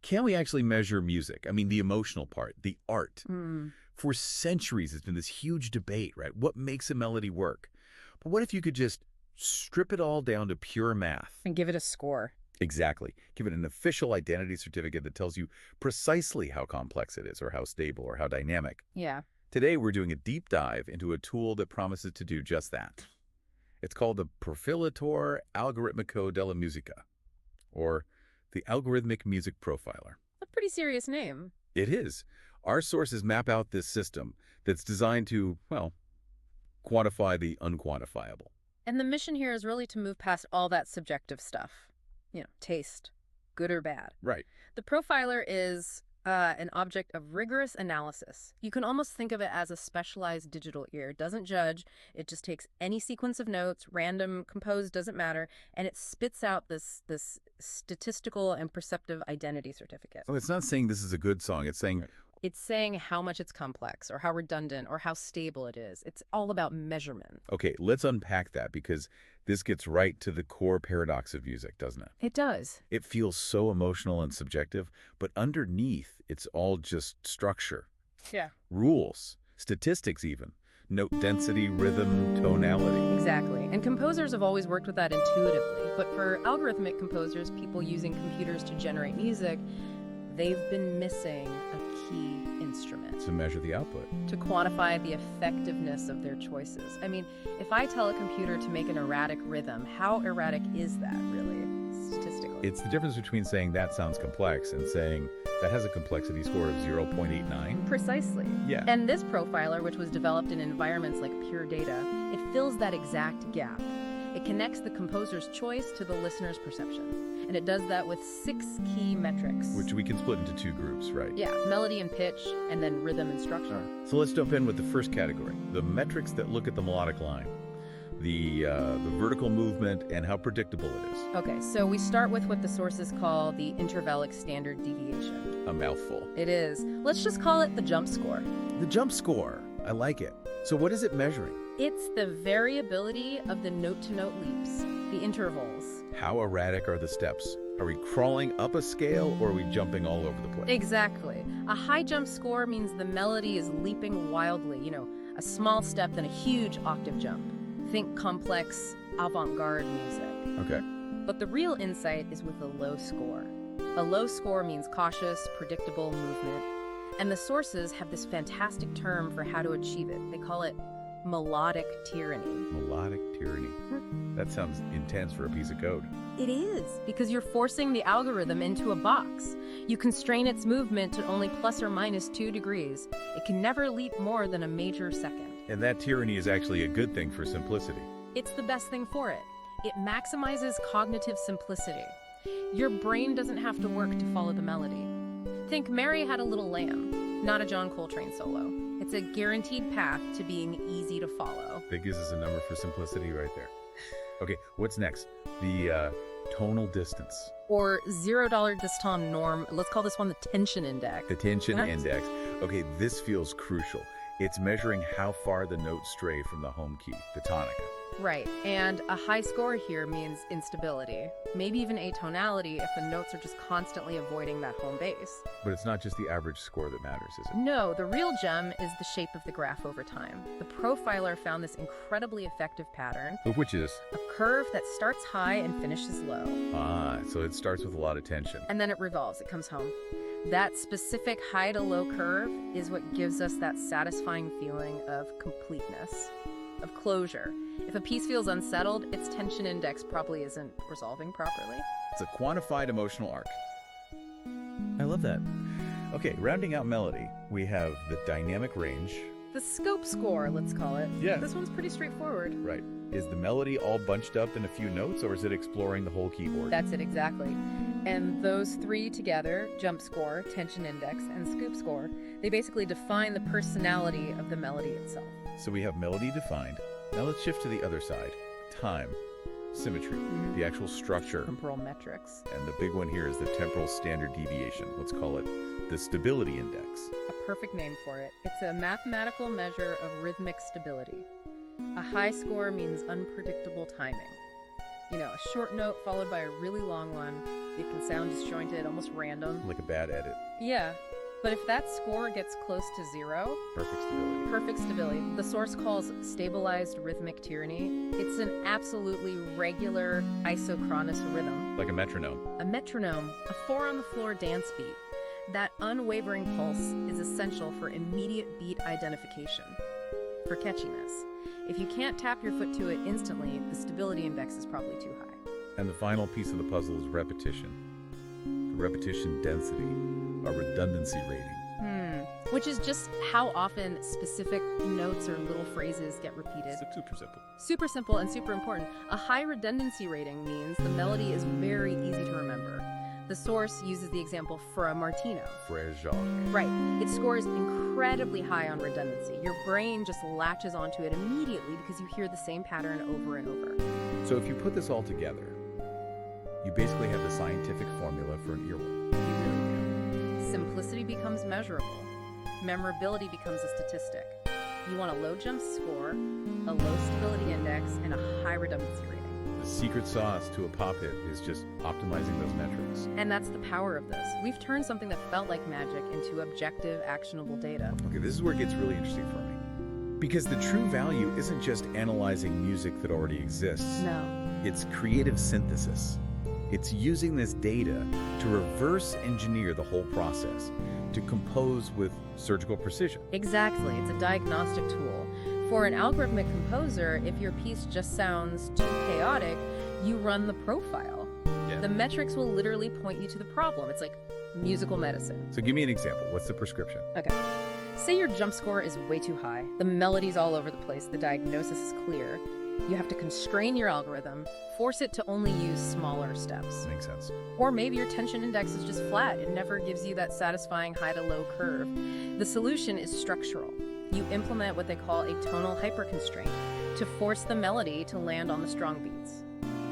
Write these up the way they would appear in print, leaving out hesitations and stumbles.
Can we actually measure music? I mean, the emotional part, the art. Mm. For centuries, it's been this huge debate, right? What makes a melody work? But what if you could just strip it all down to pure math? And give it a score. Exactly. Give it an official identity certificate that tells you precisely how complex it is, or how stable, or how dynamic. Yeah. Today, we're doing a deep dive into a tool that promises to do just that. It's called the Profilator Algorithmico della Musica, or the Algorithmic Music Profiler. A pretty serious name. It is. Our sources map out this system that's designed to, well, quantify the unquantifiable. And the mission here is really to move past all that subjective stuff. Taste, good or bad. Right. The profiler is an object of rigorous analysis. You can almost think of it as a specialized digital ear. It doesn't judge. It just takes any sequence of notes, random, composed, doesn't matter, and it spits out this statistical and perceptive identity certificate. So it's not saying this is a good song. It's saying... It's saying how much it's complex or how redundant or how stable it is. It's all about measurement. Okay, let's unpack that, because this gets right to the core paradox of music, doesn't it? It does. It feels so emotional and subjective, but underneath, it's all just structure. Yeah. Rules, statistics even, note density, rhythm, tonality. Exactly. And composers have always worked with that intuitively. But for algorithmic composers, people using computers to generate music, they've been missing a key instrument. To measure the output. To quantify the effectiveness of their choices. I mean, if I tell a computer to make an erratic rhythm, how erratic is that, really, statistically? It's the difference between saying that sounds complex and saying that has a complexity score of 0.89. Precisely. Yeah. And this profiler, which was developed in environments like PDida, it fills that exact gap. It connects the composer's choice to the listener's perception. And it does that with 6 key metrics. Which we can split into 2 groups, right? Yeah, melody and pitch, and then rhythm and structure. So let's jump in with the first category, the metrics that look at the melodic line, the vertical movement, and how predictable it is. Okay, so we start with what the sources call the Intervallic standard deviation. A mouthful. It is. Let's just call it the jump score. The jump score. I like it. So what is it measuring? It's the variability of the note-to-note leaps, the intervals. How erratic are the steps? Are we crawling up a scale, or are we jumping all over the place? Exactly. A high jump score means the melody is leaping wildly, a small step then a huge octave jump. Think complex, avant-garde music. Okay. But the real insight is with a low score. A low score means cautious, predictable movement. And the sources have this fantastic term for how to achieve it. They call it melodic tyranny. Melodic tyranny. That sounds intense for a piece of code. It is, because you're forcing the algorithm into a box. You constrain its movement to only plus or minus 2 degrees. It can never leap more than a major second. And that tyranny is actually a good thing for simplicity. It's the best thing for it. It maximizes cognitive simplicity. Your brain doesn't have to work to follow the melody. Think Mary Had a Little Lamb, not a John Coltrane solo. It's a guaranteed path to being easy to follow. That gives us a number for simplicity right there. Okay, what's next? The tonal distance. Or $0 distom norm. Let's call this one the tension index. The tension index. Okay, this feels crucial. It's measuring how far the notes stray from the home key, the tonica. Right, and a high score here means instability, maybe even atonality if the notes are just constantly avoiding that home base. But it's not just the average score that matters, is it? No, the real gem is the shape of the graph over time. The profiler found this incredibly effective pattern. Which is? A curve that starts high and finishes low. Ah, so it starts with a lot of tension. And then it revolves, it comes home. That specific high to low curve is what gives us that satisfying feeling of completeness, of closure. If a piece feels unsettled, its tension index probably isn't resolving properly. It's a quantified emotional arc. I love that. Okay, rounding out melody, we have the dynamic range. The scope score, let's call it. Yeah. This one's pretty straightforward. Right. Is the melody all bunched up in a few notes, or is it exploring the whole keyboard? That's it, exactly. And those 3 together, jump score, tension index, and scoop score, they basically define the personality of the melody itself. So we have melody defined. Now let's shift to the other side. Time, symmetry, the actual structure. Temporal metrics. And the big one here is the temporal standard deviation. Let's call it the stability index. A perfect name for it. It's a mathematical measure of rhythmic stability. A high score means unpredictable timing. A short note followed by a really long one. It can sound disjointed, almost random. Like a bad edit. Yeah. But if that score gets close to 0, perfect stability, the source calls stabilized rhythmic tyranny. It's an absolutely regular isochronous rhythm. Like a metronome. A metronome, a 4-on-the-floor dance beat. That unwavering pulse is essential for immediate beat identification, for catchiness. If you can't tap your foot to it instantly, the stability index is probably too high. And the final piece of the puzzle is repetition. The repetition density, a redundancy rating. Which is just how often specific notes or little phrases get repeated. Super simple. Super simple and super important. A high redundancy rating means the melody is very easy to remember. The source uses the example Fra Martino. Frère Jacques. Right. It scores incredibly high on redundancy. Your brain just latches onto it immediately because you hear the same pattern over and over. So if you put this all together, you basically have the scientific formula for an earworm. You really do. Simplicity becomes measurable. Memorability becomes a statistic. You want a low jump score, a low stability index, and a high redundancy rating. The secret sauce to a pop hit is just optimizing those metrics. And that's the power of this. We've turned something that felt like magic into objective, actionable data. Okay, this is where it gets really interesting for me. Because the true value isn't just analyzing music that already exists. No. It's creative synthesis. It's using this data to reverse engineer the whole process, to compose with surgical precision. Exactly. It's a diagnostic tool. For an algorithmic composer, if your piece just sounds too chaotic, you run the profile. Yeah. The metrics will literally point you to the problem. It's like musical medicine. So give me an example. What's the prescription? Okay. Say your jump score is way too high. The melody's all over the place. The diagnosis is clear. You have to constrain your algorithm, force it to only use smaller steps. Makes sense. Or maybe your tension index is just flat. It never gives you that satisfying high to low curve. The solution is structural. You implement what they call a tonal hyperconstraint to force the melody to land on the strong beats,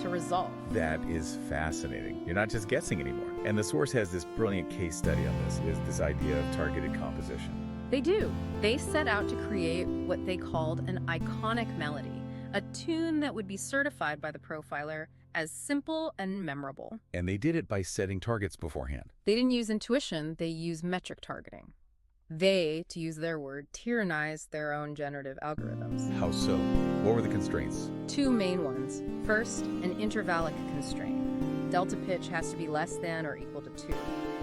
to resolve. That is fascinating. You're not just guessing anymore. And the source has this brilliant case study on this, is this idea of targeted composition. They do. They set out to create what they called an iconic melody, a tune that would be certified by the profiler as simple and memorable. And they did it by setting targets beforehand. They didn't use intuition, they used metric targeting. They, to use their word, tyrannized their own generative algorithms. How so? What were the constraints? 2 main ones. First, an intervallic constraint. Delta pitch has to be less than or equal to 2.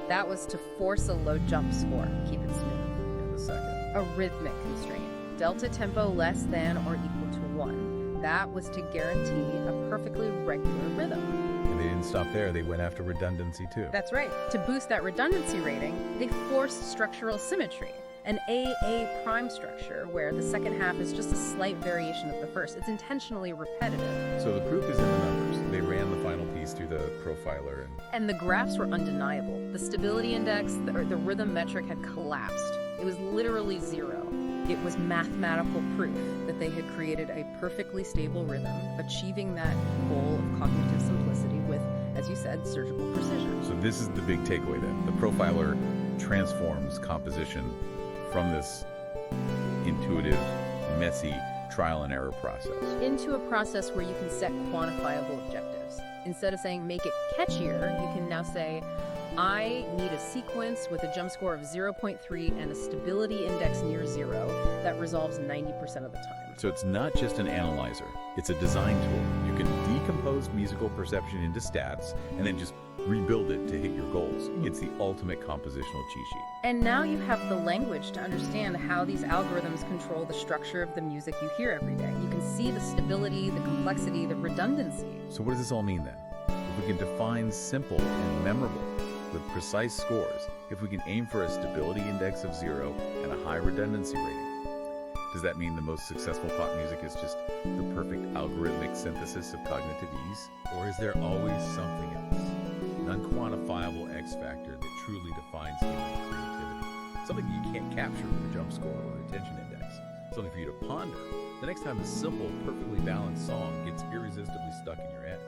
That was to force a low jump score, keep it smooth. And the second? A rhythmic constraint. Delta tempo less than or equal to 1. That was to guarantee a perfectly regular rhythm. And they didn't stop there. They went after redundancy too. That's right. To boost that redundancy rating, they forced structural symmetry, an AA prime structure where the second half is just a slight variation of the first. It's intentionally repetitive. So the proof is in the numbers. They ran the final piece through the profiler And the graphs were undeniable. The stability index, the rhythm metric had collapsed. It was literally 0. It was mathematical proof that they had created a perfectly stable rhythm, achieving that goal of cognitive simplicity with, as you said, surgical precision. So this is the big takeaway then. The profiler transforms composition from this intuitive, messy trial and error process Into a process where you can set quantifiable objectives. Instead of saying make it catchier, you can now say, I need a sequence with a jump score of 0.3 and a stability index near 0 that resolves 90% of the time. So it's not just an analyzer, it's a design tool. You can decompose musical perception into stats and then just rebuild it to hit your goals. It's the ultimate compositional cheat sheet. And now you have the language to understand how these algorithms control the structure of the music you hear every day. You can see the stability, the complexity, the redundancy. So what does this all mean then? If we can define simple and memorable with precise scores, if we can aim for a stability index of 0 and a high redundancy rating, does that mean the most successful pop music is just the perfect algorithmic synthesis of cognitive ease? Or is there always something else? An unquantifiable X factor that truly defines human creativity? Something you can't capture with a jump score or attention index. Something for you to ponder the next time a simple, perfectly balanced song gets irresistibly stuck in your head.